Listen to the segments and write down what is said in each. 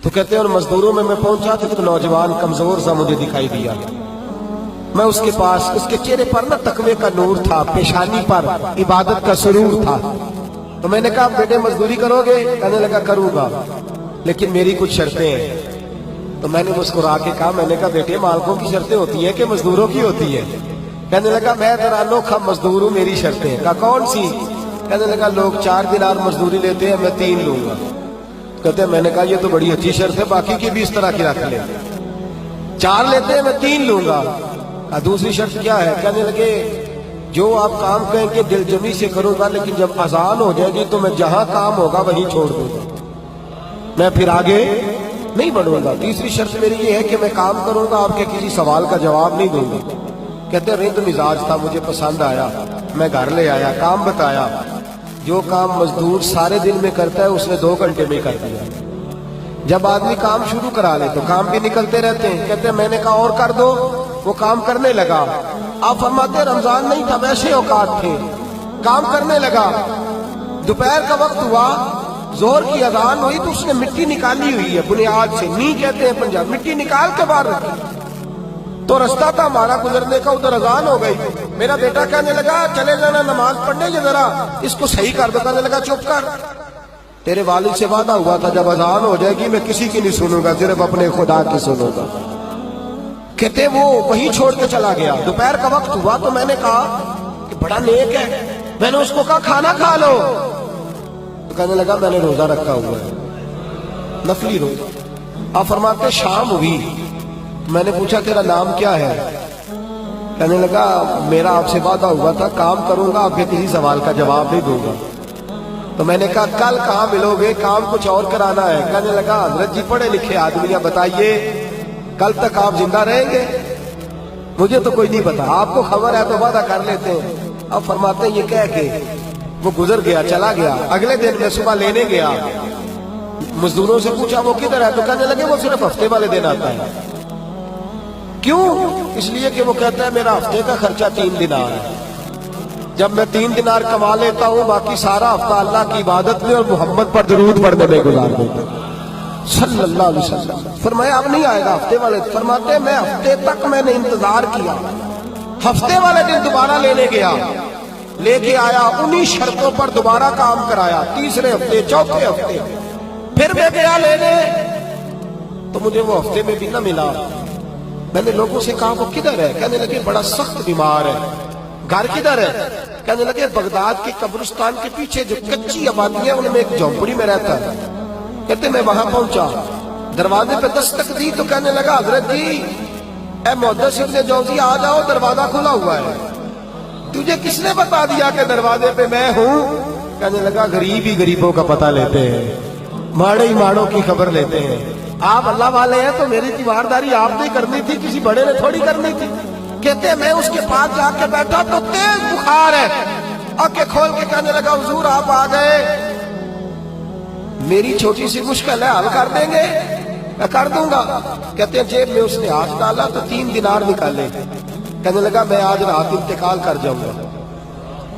تو کہتے ہیں اور مزدوروں میں پہنچا تو ایک نوجوان کمزور سا مجھے دکھائی دیا. میں اس کے پاس، اس کے چہرے پر نا تقوی کا نور تھا، پیشانی پر عبادت کا سرور تھا. تو میں نے کہا بیٹے مزدوری کرو گے؟ کہنے لگا کروں گا لیکن میری کچھ شرطیں ہیں. تو میں نے مسکرا کے کہا، میں نے کہا بیٹے مالکوں کی شرطیں ہوتی ہیں کہ مزدوروں کی ہوتی ہے؟ کہنے لگا میں ذرا انوکھا مزدور ہوں، میری شرطیں ہیں. کہا کون سی؟ کہنے لگا لوگ 4 دینار مزدوری لیتے ہیں، میں 3 لوں گا. کہتے ہیں میں نے کہا یہ تو بڑی اچھی شرط ہے، باقی کی بھی اس طرح کی رکھ لیں. 4 لیتے ہیں میں 3 لوں گا. کہا دوسری شرط کیا ہے؟ کہنے لگے جو آپ کام کہیں کہ دل جمی سے کروں گا، لیکن جب اذان ہو جائے گی تو میں جہاں کام ہوگا وہیں چھوڑ دوں گا، میں پھر آگے نہیں بڑھوں گا. تیسری شرط میری یہ ہے کہ میں کام کروں گا، آپ کے کسی سوال کا جواب نہیں دوں گا. کہتے ہیں رند مزاج تھا، مجھے پسند آیا، میں گھر لے آیا، کام بتایا. جو کام مزدور سارے دن میں کرتا ہے اس نے 2 گھنٹے میں کر دیا. جب آدمی کام شروع کرا لے تو کام بھی نکلتے رہتے ہیں. کہتے ہیں میں نے کہا اور کر دو، وہ کام کرنے لگا. آپ فرماتے ہیں رمضان نہیں تھا، ویسے اوقات تھے، کام کرنے لگا. دوپہر کا وقت ہوا، زہر کی اذان ہوئی تو اس نے مٹی نکالی ہوئی ہے بنیاد سے، نہیں کہتے ہیں پنجاب، مٹی نکال کے باہر رکھی. تو رستہ تھا ہمارا گزرنے کا، ادھر اذان ہو گئی. میرا بیٹا کہنے لگا چلے جانا نماز پڑھنے، یہ ذرا اس کو صحیح کر دو. کہنے لگا چپ کر، تیرے والد سے وعدہ ہوا تھا جب اذان ہو جائے گی میں کسی کی نہیں سنوں گا، صرف اپنے خدا کی سنوں گا. کہتے وہ وہیں چھوڑ کے چلا گیا. دوپہر کا وقت ہوا تو میں نے کہا کہ بڑا نیک ہے، میں نے اس کو کہا کھانا کھا لو. تو کہنے لگا میں نے روزہ رکھا ہوا ہے، نفلی روزہ. آپ فرماتے شام ہوئی، میں نے پوچھا تیرا نام کیا ہے؟ کہنے لگا میرا آپ سے وعدہ ہوا تھا کام کروں گا، آپ کے کسی سوال کا جواب نہیں دوں گا. تو میں نے کہا کل کہاں ملو گے، کام کچھ اور کرانا ہے. کہنے لگا حضرت جی پڑھے لکھے آدمی ہیں، بتائیے کل تک آپ زندہ رہیں گے؟ مجھے تو کوئی نہیں پتا، آپ کو خبر ہے تو وعدہ کر لیتے ہیں. اب فرماتے ہیں یہ کہہ کے وہ گزر گیا، چلا گیا. اگلے دن میں صبح لینے گیا، مزدوروں سے پوچھا وہ کدھر ہے؟ تو کہنے لگے وہ صرف ہفتے والے دن آتا ہے. کیوں؟ اس لیے کہ وہ کہتا ہے میرا ہفتے کا خرچہ 3 دینار ہے، جب میں 3 دینار کما لیتا ہوں باقی سارا ہفتہ اللہ کی عبادت میں اور محمد پر درود پڑھنے میں گزار دیتا ہوں صلی اللہ علیہ وسلم. فرمایا اب نہیں آئے گا ہفتے والے. فرماتے میں ہفتے تک میں نے انتظار کیا، ہفتے والے دن دوبارہ لینے گیا، لے کے آیا، انہی شرطوں پر دوبارہ کام کرایا. تیسرے ہفتے، چوتھے ہفتے پھر میں گیا لینے تو مجھے وہ ہفتے میں بھی نہ ملا. میں نے لوگوں سے کہا وہ کدھر ہے؟ کہنے لگے بڑا سخت بیمار ہے. گھر کدھر ہے؟ کہنے لگے بغداد کے قبرستان کے پیچھے جو کچی آبادی ہے ان میں ایک جھونپڑی میں رہتا ہے. کہتے میں وہاں پہنچا، دروازے پہ دستک دی تو کہنے لگا حضرت جی اے محدث ابن جوزی آ جاؤ، دروازہ کھلا ہوا ہے. تجھے کس نے بتا دیا کہ دروازے پہ میں ہوں؟ کہنے لگا غریب ہی غریبوں کا پتہ لیتے ہیں، ماڑے ہی ماڑوں کی خبر لیتے ہیں. آپ اللہ والے ہیں تو میری تیمارداری آپ نے کرنی تھی، کسی بڑے نے تھوڑی کرنی تھی. کہتے ہیں میں اس کے پاس جا کے بیٹھا تو تیز بخار ہے. آنکھیں کھول کے کہنے لگا حضور آپ آ گئے، میری چھوٹی سی مشکل ہے، حل کر دیں گے؟ میں کر دوں گا. کہتے ہیں جیب میں اس نے ہاتھ ڈالا تو 3 دینار نکالے. کہنے لگا میں آج رات انتقال کر جاؤں گا.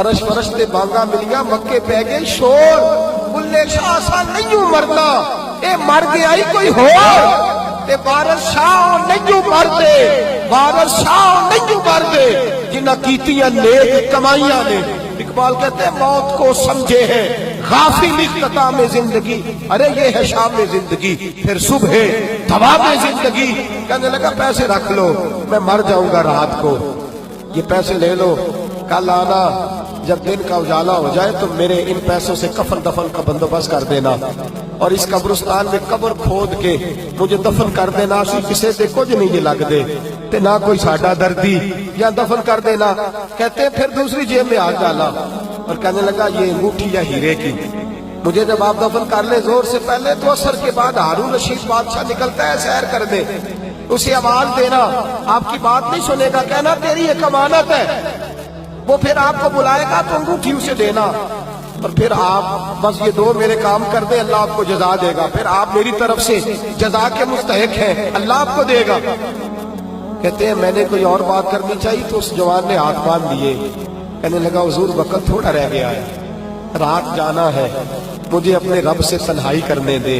عرش فرش تے بانگا ملیا، مکے پہ گئے شور، بلے شاہ سا نہیں مرنا، اے مر گیا ہی کوئی ہو، تے بارش شاہ نہیں مرتے، بارش شاہ نہیں مرتے جنہ کیتیاں نیک کمائیاں نے. اقبال کہتے ہیں موت کو سمجھے ہیں غافل اختتام زندگی، ارے یہ ہے شام زندگی پھر صبح دوام زندگی. کہنے لگا پیسے رکھ لو، میں مر جاؤں گا رات کو، یہ پیسے لے لو، کل آنا جب دن کا اجالا ہو جائے تو میرے ان پیسوں سے کفن دفن کا بندوبست کر دینا، اور اس قبرستان میں قبر کھود کے مجھے دفن کر دینا. اسی کسے سے کچھ نہیں لگ دے تے نہ کوئی ساڈا دردی، یا دفن کر دینا. کہتے ہیں پھر دوسری جیب میں ہاتھ ڈالا اور کہنے لگا یہ انگوٹھی یا ہیرے کی، مجھے جب آپ دفن کر لیں زور سے پہلے تو اثر کے بعد ہارون رشید بادشاہ نکلتا ہے سیر کر دے، اسے آواز دینا، آپ کی بات نہیں سنے گا، کہنا تیری ایک امانت ہے. وہ پھر آپ کو بلائے گا تو انگوٹھی اسے دینا، اور پھر آپ بس یہ 2 میرے کام کر دیں، اللہ آپ کو جزا دے گا. پھر آپ میری طرف سے جزا کے مستحق ہیں، اللہ آپ کو دے گا. کہتے ہیں میں نے کوئی اور بات کرنی چاہیے تو اس جوان نے ہاتھ باندھ دیے. کہنے لگا حضور وقت تھوڑا رہ گیا ہے، رات جانا ہے، مجھے اپنے رب سے تنہائی کرنے دے.